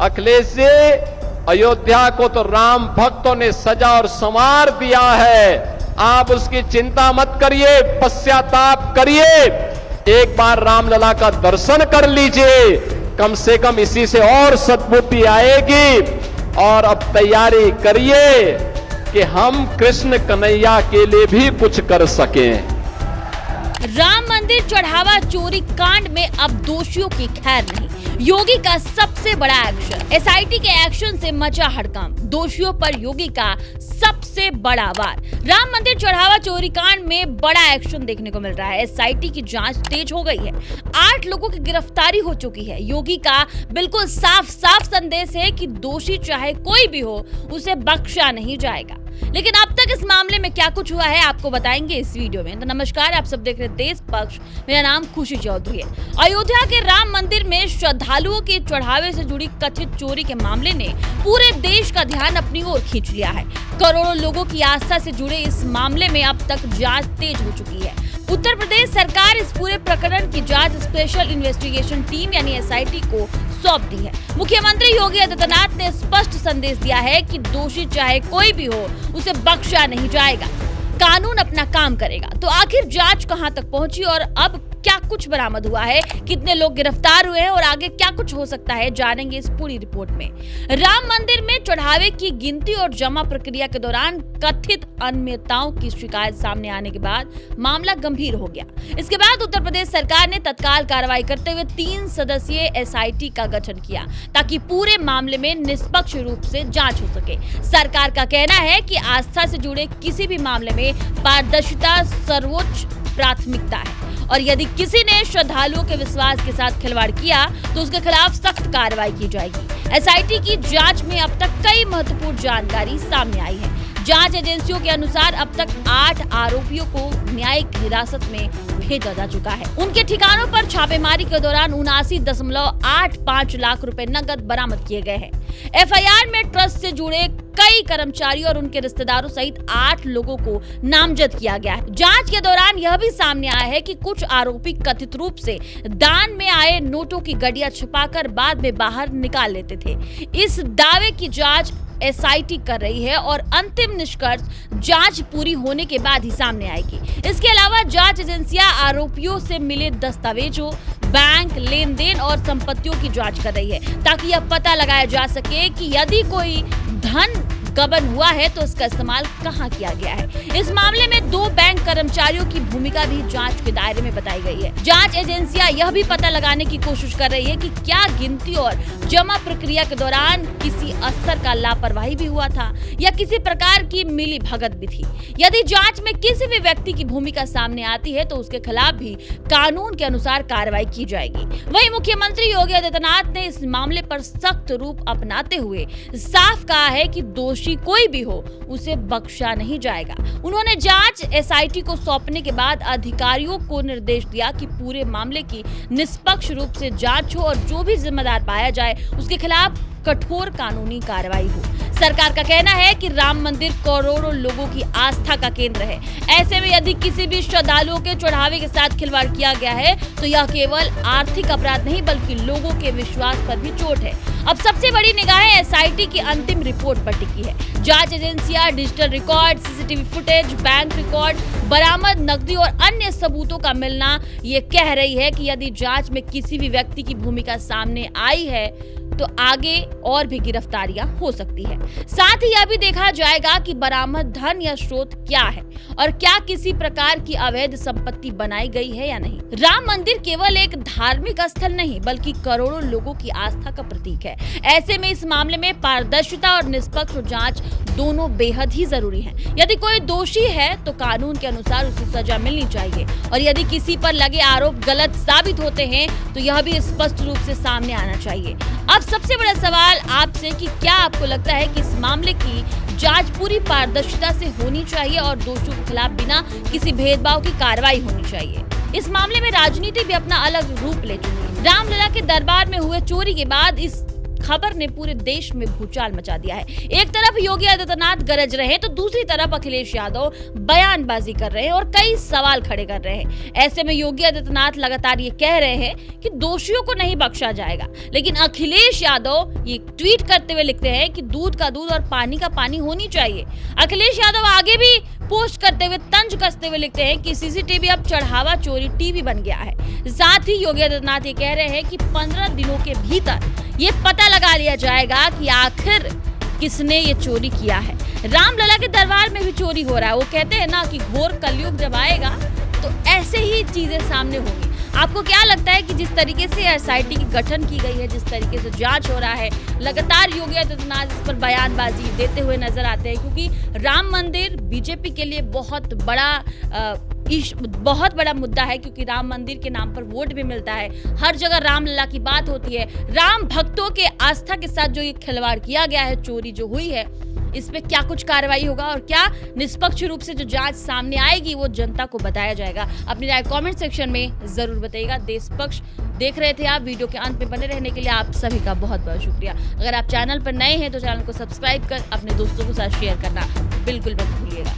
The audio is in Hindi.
अखिलेश जी, अयोध्या को तो राम भक्तों ने सजा और संवार दिया है। आप उसकी चिंता मत करिए, पश्चाताप करिए, एक बार रामलला का दर्शन कर लीजिए, कम से कम इसी से और सद्बुद्धि आएगी। और अब तैयारी करिए कि हम कृष्ण कन्हैया के लिए भी कुछ कर सकें। राम मंदिर चढ़ावा चोरी कांड में अब दोषियों की खैर नहीं। योगी का सबसे बड़ा एक्शन, एसआईटी के एक्शन से मचा हड़कंप, दोषियों पर योगी का सबसे बड़ा वार। राम मंदिर चढ़ावा चोरी कांड में बड़ा एक्शन देखने को मिल रहा है। एसआईटी की जांच तेज हो गई है, 8 लोगों की गिरफ्तारी हो चुकी है। योगी का बिल्कुल साफ साफ संदेश है कि दोषी चाहे कोई भी हो, उसे बख्शा नहीं जाएगा। लेकिन अब तक इस मामले में क्या कुछ हुआ है, आपको बताएंगे इस वीडियो में। तो नमस्कार, आप सब देख रहे हैं देश पक्ष, मेरा नाम खुशी चौधरी है। अयोध्या के राम मंदिर में श्रद्धालुओं के चढ़ावे से जुड़ी कथित चोरी के मामले ने पूरे देश का ध्यान अपनी ओर खींच लिया है। करोड़ों लोगों की आस्था से जुड़े इस मामले में अब तक जांच तेज हो चुकी है। उत्तर प्रदेश सरकार इस पूरे प्रकरण की जांच स्पेशल इन्वेस्टिगेशन टीम यानी एसआईटी को सौंप दी है। मुख्यमंत्री योगी आदित्यनाथ ने स्पष्ट संदेश दिया है कि दोषी चाहे कोई भी हो, उसे बख्शा नहीं जाएगा, कानून अपना काम करेगा। तो आखिर जांच कहां तक पहुंची और अब क्या कुछ बरामद हुआ है, कितने लोग गिरफ्तार हुए हैं और आगे क्या कुछ हो सकता है, जानेंगे इस पूरी रिपोर्ट में। राम मंदिर में चढ़ावे की गिनती और जमा प्रक्रिया के दौरान कथित अनियमितताओं की शिकायत सामने आने के बाद मामला गंभीर हो गया। इसके बाद उत्तर प्रदेश सरकार ने तत्काल कार्रवाई करते हुए 3 सदस्यीय एसआईटी का गठन किया ताकि पूरे मामले में निष्पक्ष रूप से जांच हो सके। सरकार का कहना है कि आस्था से जुड़े किसी भी मामले में पारदर्शिता सर्वोच्च प्राथमिकता है और यदि किसी ने श्रद्धालुओं के विश्वास के साथ खिलवाड़ किया तो उसके खिलाफ सख्त कार्रवाई की जाएगी। एसआईटी की जांच में अब तक कई महत्वपूर्ण जानकारी सामने आई है। जांच एजेंसियों के अनुसार अब तक 8 आरोपियों को न्यायिक हिरासत में भेजा जा चुका है। उनके ठिकानों पर छापेमारी के दौरान 79.85 लाख रुपए नकद बरामद किए गए हैं। एफआईआर में ट्रस्ट से जुड़े कई कर्मचारियों और उनके रिश्तेदारों सहित 8 लोगों को नामजद किया गया है। जांच के दौरान यह भी सामने आया है कि कुछ आरोपी कथित रूप से दान में आए नोटों की गड्डियां छुपाकर बाद में बाहर निकाल लेते थे। इस दावे की जांच एसआईटी कर रही है और अंतिम निष्कर्ष जांच पूरी होने के बाद ही सामने आएगी। इसके अलावा जांच एजेंसियां आरोपियों से मिले दस्तावेजों, बैंक लेन देन और संपत्तियों की जांच कर रही है ताकि यह पता लगाया जा सके कि यदि कोई धन गबन हुआ है तो इसका इस्तेमाल कहां किया गया है। इस मामले में 2 बैंक कर्मचारियों की भूमिका भी जांच के दायरे में बताई गई है। जांच एजेंसियां यह भी पता लगाने की कोशिश कर रही है कि क्या गिनती और जमा प्रक्रिया के दौरान किसी स्तर का लापरवाही भी हुआ था या किसी प्रकार की मिली भगत भी थी। यदि जांच में किसी भी व्यक्ति की भूमिका सामने आती है तो उसके खिलाफ भी कानून के अनुसार कार्रवाई की जाएगी। वहीं मुख्यमंत्री योगी आदित्यनाथ ने इस मामले पर सख्त रूप अपनाते हुए साफ कहा है कि दोषी कोई भी हो, उसे बख्शा नहीं जाएगा। उन्होंने जांच एसआईटी को सौंपने के बाद अधिकारियों को निर्देश दिया कि पूरे मामले की निष्पक्ष रूप से जांच हो और जो भी जिम्मेदार पाया जाए उसके खिलाफ कठोर कानूनी कार्रवाई हो। सरकार का कहना है कि राम मंदिर करोड़ों लोगों की आस्था का केंद्र है। ऐसे में यदि किसी भी श्रद्धालुओं के चढ़ावे के साथ खिलवाड़ किया गया है तो यह केवल आर्थिक अपराध नहीं बल्कि लोगों के विश्वास पर भी चोट है। अब सबसे बड़ी निगाहें एसआईटी की अंतिम रिपोर्ट पर टिकी है। जांच एजेंसियां digital record, CCTV footage, bank record, बरामद नकदी और अन्य सबूतों का मिलना ये कह रही है कि यदि जांच में किसी भी व्यक्ति की भूमिका सामने आई है तो आगे और भी गिरफ्तारियां हो सकती है। साथ ही यह भी देखा जाएगा कि बरामद धन या स्रोत क्या है और क्या किसी प्रकार की अवैध संपत्ति बनाई गई है या नहीं। राम मंदिर केवल एक धार्मिक स्थल नहीं बल्कि करोड़ों लोगों की आस्था का प्रतीक है। ऐसे में इस मामले में पारदर्शिता और निष्पक्ष जांच दोनों बेहद ही जरूरी है। यदि कोई दोषी है तो कानून के अनुसार उसे सजा मिलनी चाहिए और यदि किसी पर लगे आरोप गलत साबित होते हैं तो यह भी स्पष्ट रूप से सामने आना चाहिए। अब सबसे बड़ा सवाल आपसे कि क्या आपको लगता है कि इस मामले की जांच पूरी पारदर्शिता से होनी चाहिए और दोषियों के खिलाफ बिना किसी भेदभाव की कार्रवाई होनी चाहिए। इस मामले में राजनीति भी अपना अलग रूप ले चुकी है। रामलला के दरबार में हुए चोरी के बाद इस खबर ने पूरे देश में भूचाल मचा दिया है। एक तरफ योगी आदित्यनाथ गरज रहे तो दूसरी तरफ अखिलेश यादव बयानबाजी कर रहे हैं और कई सवाल खड़े कर रहे हैं। ऐसे में योगी आदित्यनाथ लगातार ये कह रहे हैं कि दोषियों को नहीं बख्शा जाएगा, लेकिन अखिलेश यादव ये ट्वीट करते हुए लिखते हैं कि दूध का दूध और पानी का पानी होनी चाहिए। अखिलेश यादव आगे भी पोस्ट करते हुए तंज कसते हुए लिखते हैं कि सीसीटीवी अब चढ़ावा चोरी टीवी बन गया है। साथ ही योगी आदित्यनाथ ये कह रहे हैं कि 15 दिनों के भीतर ये पता लगा लिया जाएगा कि आखिर किसने ये चोरी किया है। रामलला के दरबार में भी चोरी हो रहा है। वो कहते हैं ना कि घोर कलयुग जब आएगा तो ऐसे ही चीजें सामने होंगी। आपको क्या लगता है कि जिस तरीके से एसआईटी की गठन की गई है, जिस तरीके से जांच हो रहा है, लगातार योगी आदित्यनाथ इस पर बयानबाजी देते हुए नजर आते हैं, क्योंकि राम मंदिर बीजेपी के लिए बहुत बड़ा मुद्दा है, क्योंकि राम मंदिर के नाम पर वोट भी मिलता है। हर जगह रामलला की बात होती है। राम भक्तों के आस्था के साथ जो ये खिलवाड़ किया गया है, चोरी जो हुई है, इस पे क्या कुछ कार्रवाई होगा और क्या निष्पक्ष रूप से जो जांच सामने आएगी वो जनता को बताया जाएगा। अपनी राय कमेंट सेक्शन में जरूर बताइएगा। देश पक्ष देख रहे थे आप। वीडियो के अंत में बने रहने के लिए आप सभी का बहुत बहुत शुक्रिया। अगर आप चैनल पर नए हैं तो चैनल को सब्सक्राइब कर अपने दोस्तों के साथ शेयर करना बिल्कुल मत भूलिएगा।